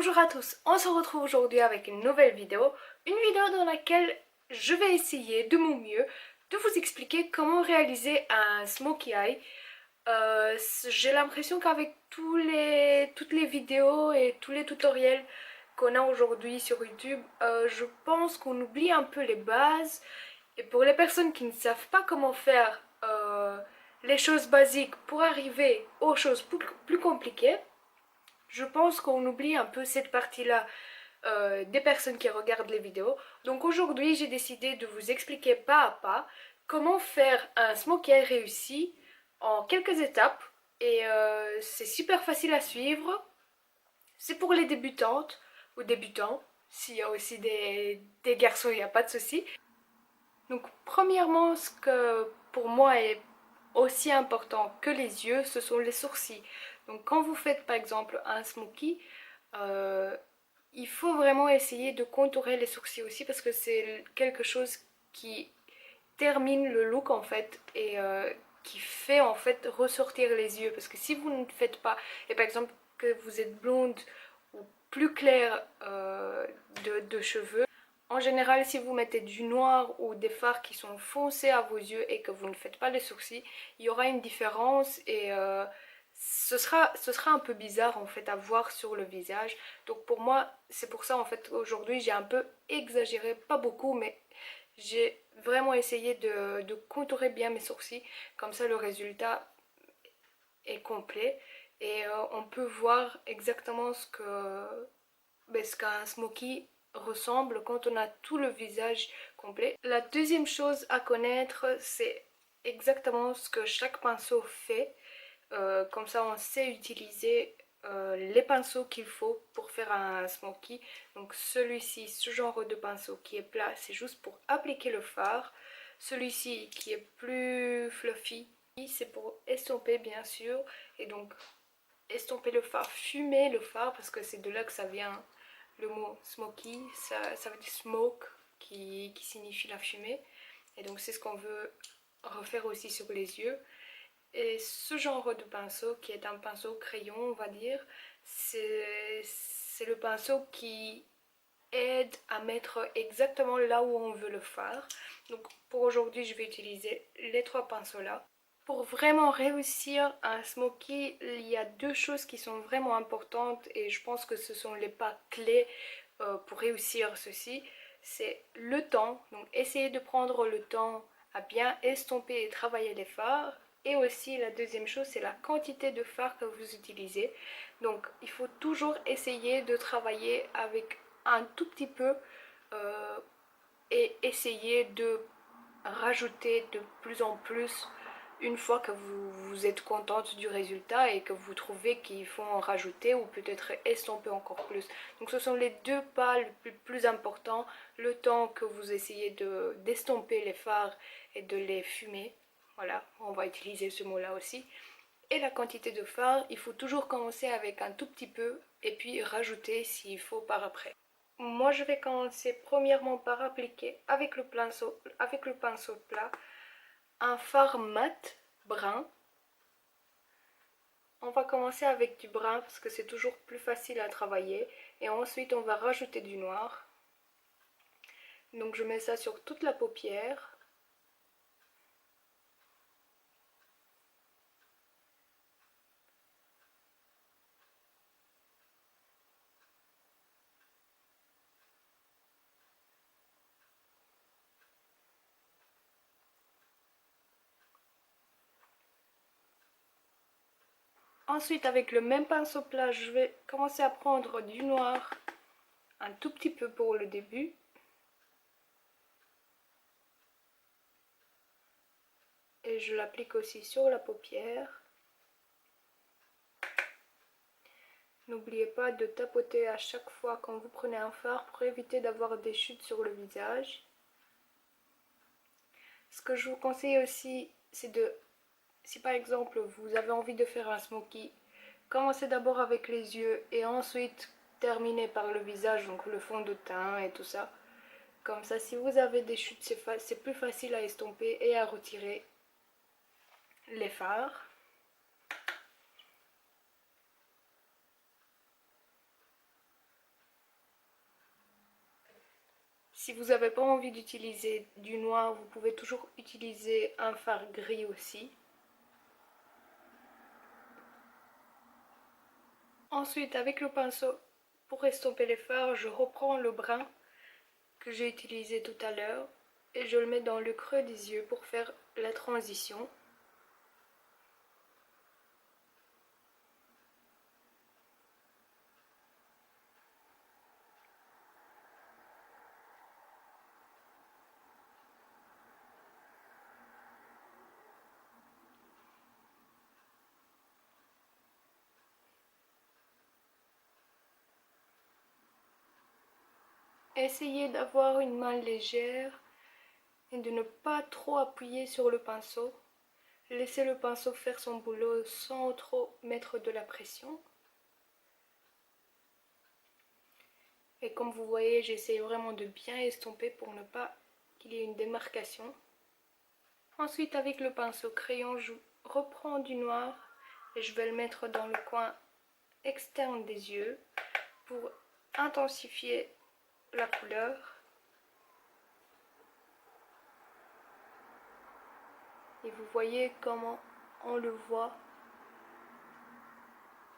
Bonjour à tous, on se retrouve aujourd'hui avec une nouvelle vidéo. Une vidéo dans laquelle je vais essayer de mon mieux de vous expliquer comment réaliser un smokey eye. J'ai l'impression qu'avec toutes les vidéos et tous les tutoriels qu'on a aujourd'hui sur YouTube, je pense qu'on oublie un peu les bases. Et pour les personnes qui ne savent pas comment faire les choses basiques pour arriver aux choses plus compliquées, je pense qu'on oublie un peu cette partie-là des personnes qui regardent les vidéos. Donc aujourd'hui, j'ai décidé de vous expliquer pas à pas comment faire un smokey eye réussi en quelques étapes. Et c'est super facile à suivre. C'est pour les débutantes ou débutants. S'il y a aussi des garçons, il n'y a pas de souci. Donc premièrement, ce que pour moi est aussi important que les yeux, ce sont les sourcils. Donc quand vous faites par exemple un smokey, euh, il faut vraiment essayer de contourer les sourcils aussi parce que c'est quelque chose qui termine le look en fait et qui fait en fait ressortir les yeux. Parce que si vous ne le faites pas, et par exemple que vous êtes blonde ou plus claire de cheveux, en général, si vous mettez du noir ou des fards qui sont foncés à vos yeux et que vous ne faites pas les sourcils, il y aura une différence et ce sera un peu bizarre en fait à voir sur le visage. Donc pour moi, c'est pour ça en fait aujourd'hui j'ai un peu exagéré, pas beaucoup, mais j'ai vraiment essayé de contourer bien mes sourcils. Comme ça le résultat est complet et on peut voir exactement ce qu'un smokey ressemble quand on a tout le visage complet. La deuxième chose à connaître, c'est exactement ce que chaque pinceau fait. Comme ça on sait utiliser les pinceaux qu'il faut pour faire un smokey. Donc celui-ci, ce genre de pinceau qui est plat, c'est juste pour appliquer le fard. Celui-ci qui est plus fluffy, c'est pour estomper bien sûr. Et donc estomper le fard, fumer le fard, parce que c'est de là que ça vient le mot smoky. Ça veut dire smoke qui signifie la fumée. Et donc c'est ce qu'on veut refaire aussi sur les yeux. Et ce genre de pinceau, qui est un pinceau crayon, on va dire, c'est le pinceau qui aide à mettre exactement là où on veut le fard. Donc pour aujourd'hui, je vais utiliser les trois pinceaux là. Pour vraiment réussir un smokey, il y a deux choses qui sont vraiment importantes et je pense que ce sont les pas clés pour réussir ceci. C'est le temps, donc essayez de prendre le temps à bien estomper et travailler les fards. Et aussi la deuxième chose, c'est la quantité de fard que vous utilisez. Donc il faut toujours essayer de travailler avec un tout petit peu et essayer de rajouter de plus en plus une fois que vous êtes contente du résultat et que vous trouvez qu'il faut en rajouter ou peut-être estomper encore plus. Donc ce sont les deux pas les plus importants, le temps que vous essayez d'estomper les fards et de les fumer. Voilà, on va utiliser ce mot-là aussi. Et la quantité de fard, il faut toujours commencer avec un tout petit peu et puis rajouter s'il faut par après. Moi je vais commencer premièrement par appliquer avec le pinceau plat un fard mat brun. On va commencer avec du brun parce que c'est toujours plus facile à travailler et ensuite on va rajouter du noir. Donc je mets ça sur toute la paupière. Ensuite avec le même pinceau plat, je vais commencer à prendre du noir un tout petit peu pour le début. Et je l'applique aussi sur la paupière. N'oubliez pas de tapoter à chaque fois quand vous prenez un fard pour éviter d'avoir des chutes sur le visage. Ce que je vous conseille aussi, c'est si par exemple vous avez envie de faire un smokey, commencez d'abord avec les yeux et ensuite terminez par le visage, donc le fond de teint et tout ça. Comme ça, si vous avez des chutes, c'est plus facile à estomper et à retirer les fards. Si vous n'avez pas envie d'utiliser du noir, vous pouvez toujours utiliser un fard gris aussi. Ensuite, avec le pinceau, pour estomper les fards, je reprends le brun que j'ai utilisé tout à l'heure et je le mets dans le creux des yeux pour faire la transition. Essayez d'avoir une main légère et de ne pas trop appuyer sur le pinceau. Laissez le pinceau faire son boulot sans trop mettre de la pression. Et comme vous voyez, j'essaie vraiment de bien estomper pour ne pas qu'il y ait une démarcation. Ensuite, avec le pinceau crayon, je reprends du noir et je vais le mettre dans le coin externe des yeux pour intensifier la couleur. Et vous voyez comment on le voit.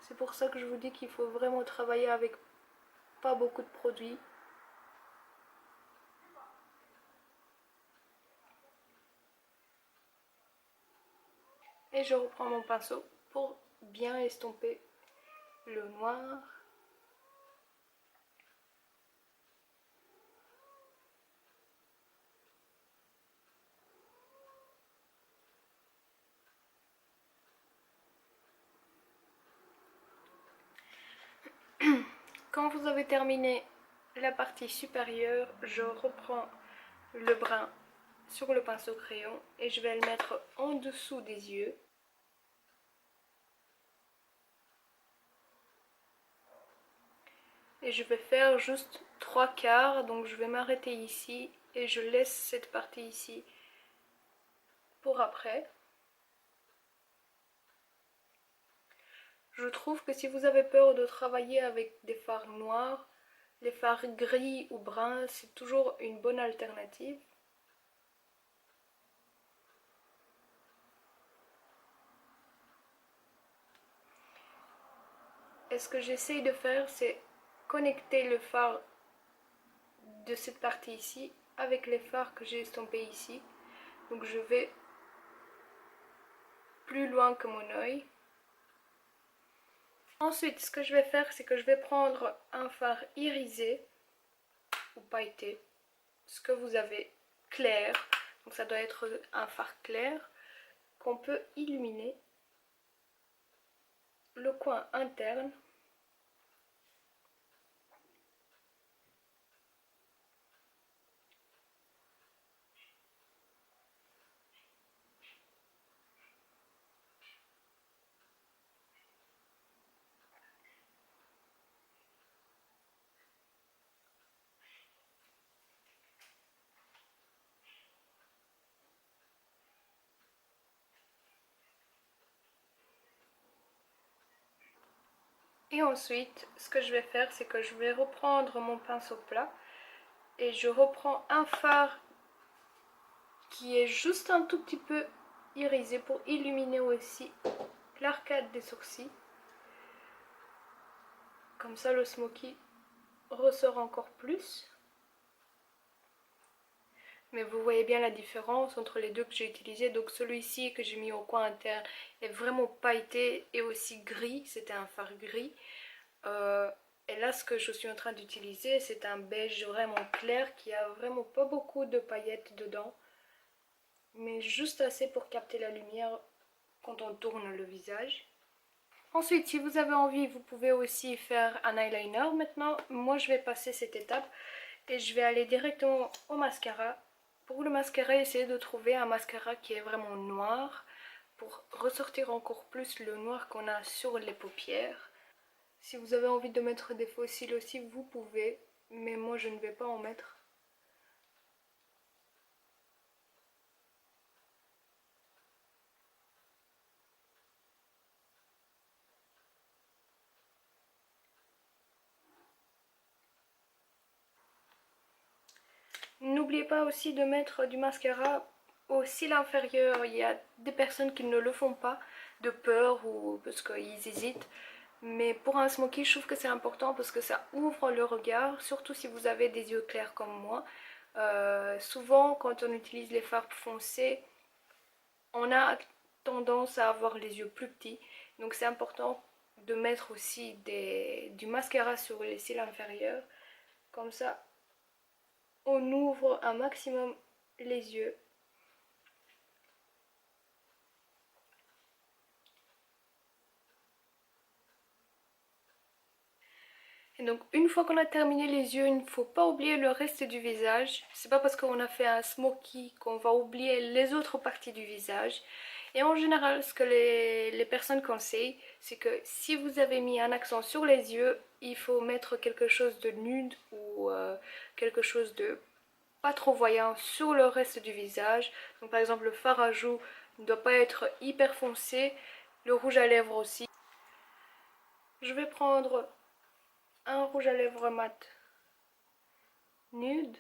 C'est pour ça que je vous dis qu'il faut vraiment travailler avec pas beaucoup de produits. Et je reprends mon pinceau pour bien estomper le noir. Quand vous avez terminé la partie supérieure, je reprends le brun sur le pinceau crayon et je vais le mettre en dessous des yeux. Et je vais faire juste 3/4, donc je vais m'arrêter ici et je laisse cette partie ici pour après. Je trouve que si vous avez peur de travailler avec des fards noirs, les fards gris ou bruns, c'est toujours une bonne alternative. Et ce que j'essaye de faire, c'est connecter le fard de cette partie ici avec les fards que j'ai estompés ici. Donc je vais plus loin que mon œil. Ensuite, ce que je vais faire, c'est que je vais prendre un fard irisé ou pailleté, ce que vous avez, clair. Donc ça doit être un fard clair qu'on peut illuminer le coin interne. Et ensuite, ce que je vais faire, c'est que je vais reprendre mon pinceau plat et je reprends un fard qui est juste un tout petit peu irisé pour illuminer aussi l'arcade des sourcils. Comme ça, le smoky ressort encore plus. Mais vous voyez bien la différence entre les deux que j'ai utilisés. Donc celui-ci que j'ai mis au coin interne est vraiment pailleté et aussi gris. C'était un fard gris. Et là, ce que je suis en train d'utiliser, c'est un beige vraiment clair qui a vraiment pas beaucoup de paillettes dedans, mais juste assez pour capter la lumière quand on tourne le visage. Ensuite, si vous avez envie, vous pouvez aussi faire un eyeliner. Maintenant, moi je vais passer cette étape et je vais aller directement au mascara. Pour le mascara, essayez de trouver un mascara qui est vraiment noir pour ressortir encore plus le noir qu'on a sur les paupières. Si vous avez envie de mettre des faux cils aussi, vous pouvez, mais moi je ne vais pas en mettre. n'oubliez pas aussi de mettre du mascara au cils inférieur. Il y a des personnes qui ne le font pas de peur ou parce qu'ils hésitent. Mais pour un smoky, je trouve que c'est important parce que ça ouvre le regard, surtout si vous avez des yeux clairs comme moi. Souvent, quand on utilise les fards foncées, on a tendance à avoir les yeux plus petits. Donc c'est important de mettre aussi du mascara sur les cils inférieurs. Comme ça, on ouvre un maximum les yeux. Et donc une fois qu'on a terminé les yeux, il ne faut pas oublier le reste du visage. C'est pas parce qu'on a fait un smoky qu'on va oublier les autres parties du visage. Et en général, ce que les personnes conseillent, c'est que si vous avez mis un accent sur les yeux, il faut mettre quelque chose de nude ou quelque chose de pas trop voyant sur le reste du visage. Donc par exemple le fard à joues ne doit pas être hyper foncé, le rouge à lèvres aussi. Je vais prendre un rouge à lèvres mat nude.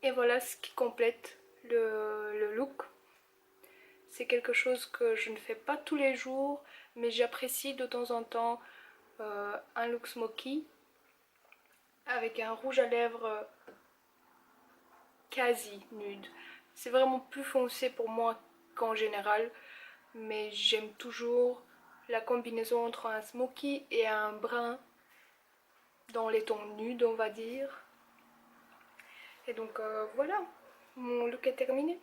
Et voilà ce qui complète le look. C'est quelque chose que je ne fais pas tous les jours, mais j'apprécie de temps en temps un look smoky avec un rouge à lèvres quasi nude. C'est vraiment plus foncé pour moi qu'en général, mais j'aime toujours la combinaison entre un smoky et un brun dans les tons nudes, on va dire. Et donc voilà, mon look est terminé.